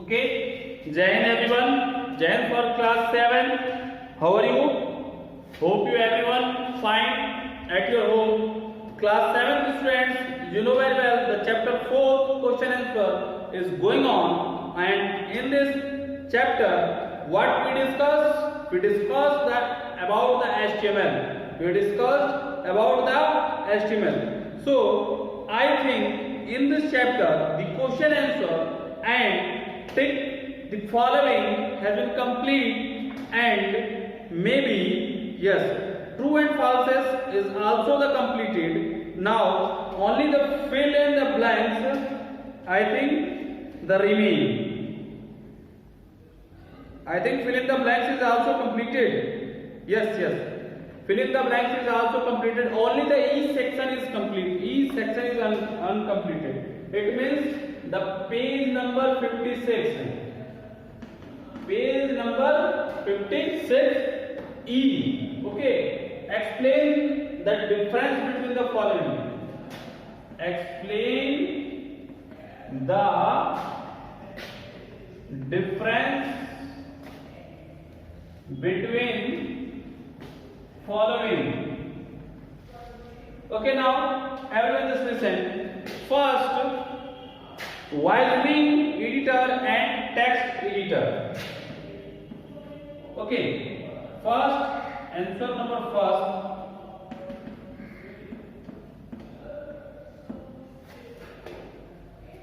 Okay, Jai Hind everyone. Jai Hind for class 7. How are you? Hope you everyone fine at your home. Class 7 students, you know very well the chapter 4 question answer is going on, and in this chapter what we discuss? We discussed that about the HTML. We discussed about the HTML. So I think in this chapter the question answer and the following has been complete, and maybe yes, true and falses is also the completed. Now only the fill in the blanks I think the remain. I think fill in the blanks is also completed. Yes. Fill in the blanks is also completed. Only the each section is complete. Each section is uncompleted. It means the page number 56. Page number 56 E. Okay. Explain the difference between the following. Explain the difference between following. Okay, now everyone just listen. First, Wyoming editor and text editor. Okay, first answer number first.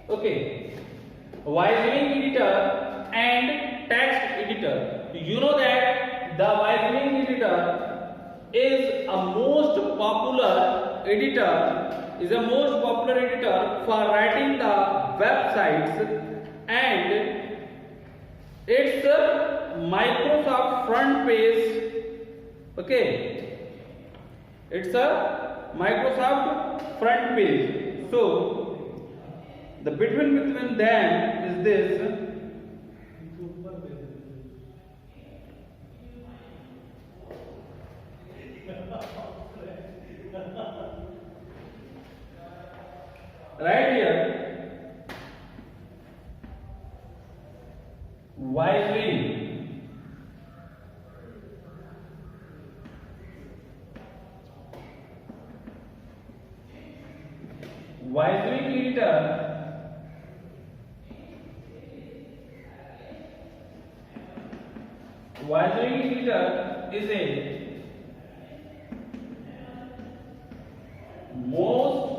Okay, Wyoming editor and text editor. You know that the Wyoming editor is a most popular editor. Is a most popular editor for writing the websites, and it's a Microsoft front page. Okay, it's a Microsoft front page. So the between them is this. Right here, Wyoming. Wyoming editor is a most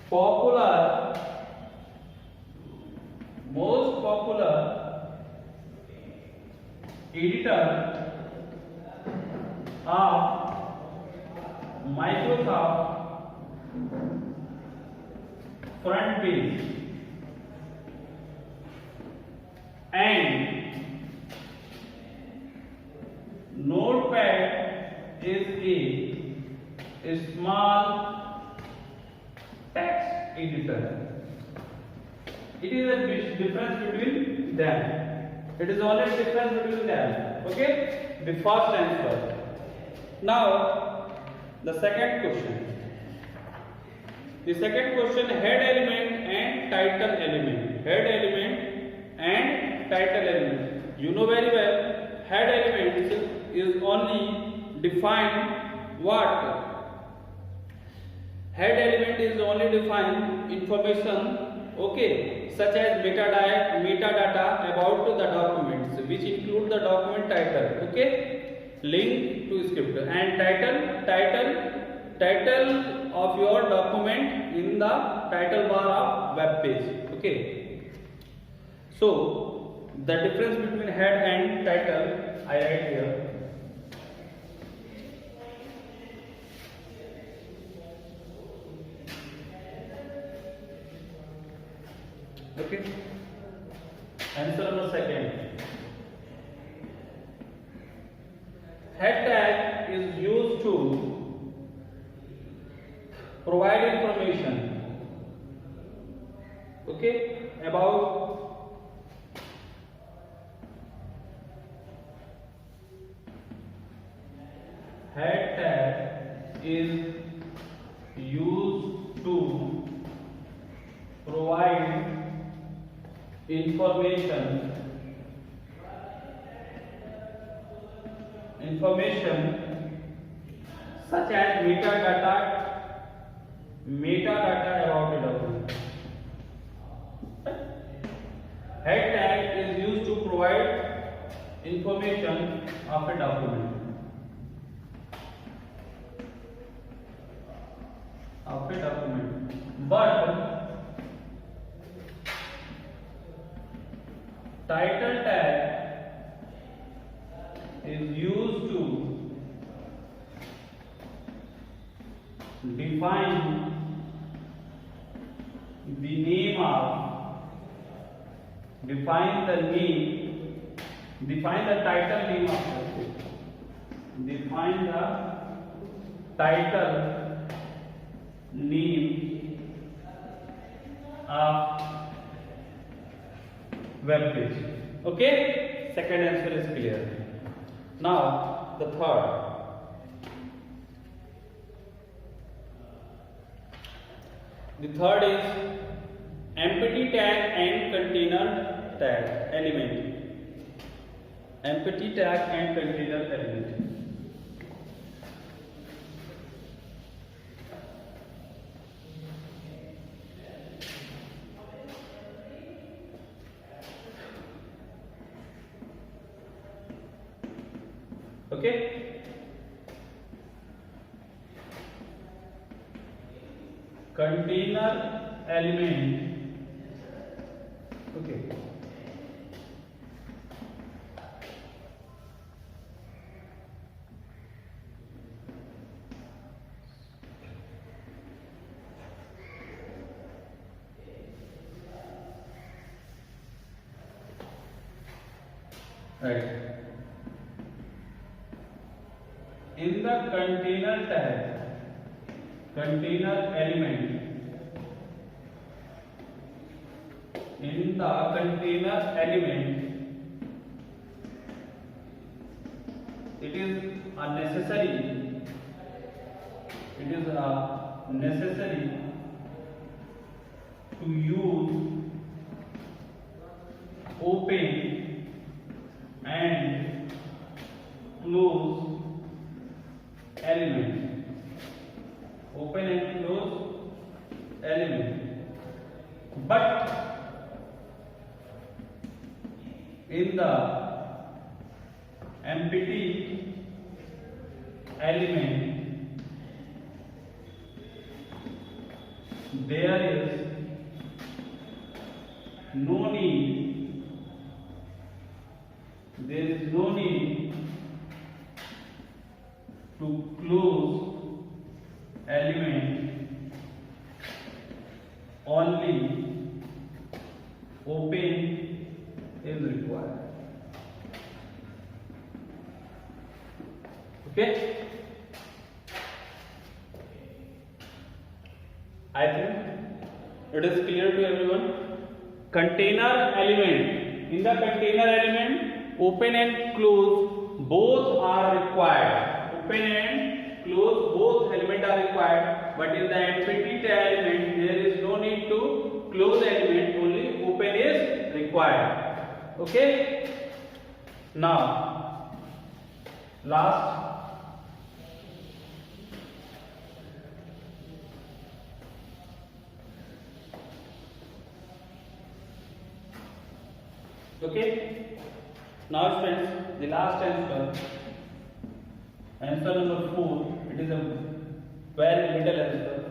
popular editor of Microsoft front page, and Notepad is a small text editor. It is a difference between them. It is only a difference between them. Okay, the first answer. Now the second question. The second question: head element and title element. Head element and title element. You know very well, head element is only defined what? Head element is only defined information, okay, such as metadata about the documents, which include the document title, okay, link to script, and title of your document in the title bar of web page. Okay, so the difference between head and title I write here. Okay, answer number second. Head tag is used to provide information, okay, about head tag is used to provide information such as metadata about a document. Head tag is used to provide information of a document. But title tag is used to define the name of define the title name of define the title name of web page. Okay, second answer is clear. Now the third. The third is empty tag and container tag element. Empty tag and container element. Okay. Container element. Okay. Right. In the container tag, container element, in the container element, it is necessary to use open and close element. Open and close element. But in the empty element, there is no need to close element, only open is required. Okay, I think it is clear to everyone. Container element, in the container element, open and close both are required. Open and close both elements are required, but in the empty element there is no need to close element, only open is required. Okay, now last okay. Now friends, the last answer number 4, it is a very little answer.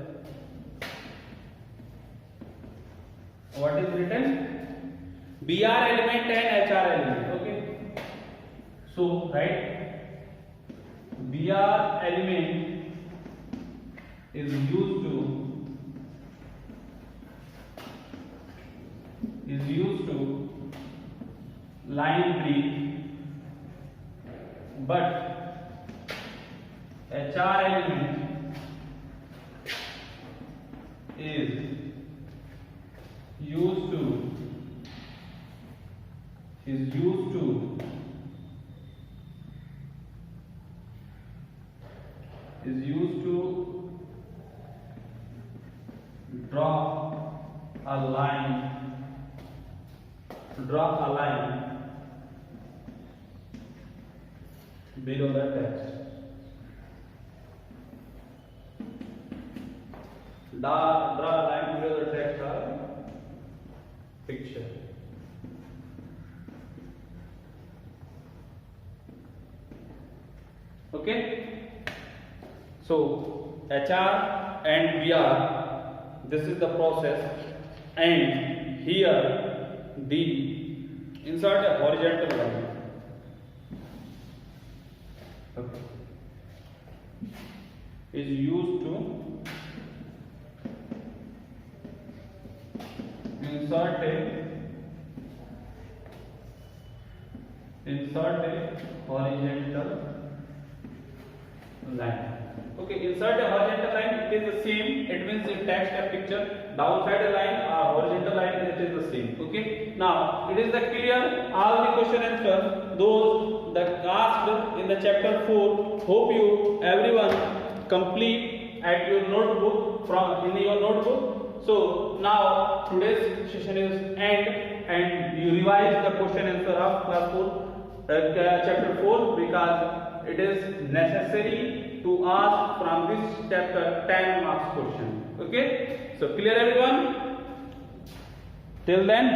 What is written? BR element and HR element. Okay, so right, BR element is used to line break, but HR element is used to draw a line Draw a line below the text. Draw a line below the text or picture. Okay. So HR and VR, this is the process, and here D, insert a horizontal line. Okay. Is used to insert a horizontal line. Okay, insert a horizontal line, it is the same, it means in text and picture, downside a line or horizontal line, it is the same. Okay, now it is the clear all the question answers those that asked in the chapter 4. Hope you everyone complete at your notebook in your notebook. So now today's session is end, and you revise the question answer of class 4 chapter 4, because it is necessary to ask from this chapter 10 marks question. Okay, so clear everyone till then.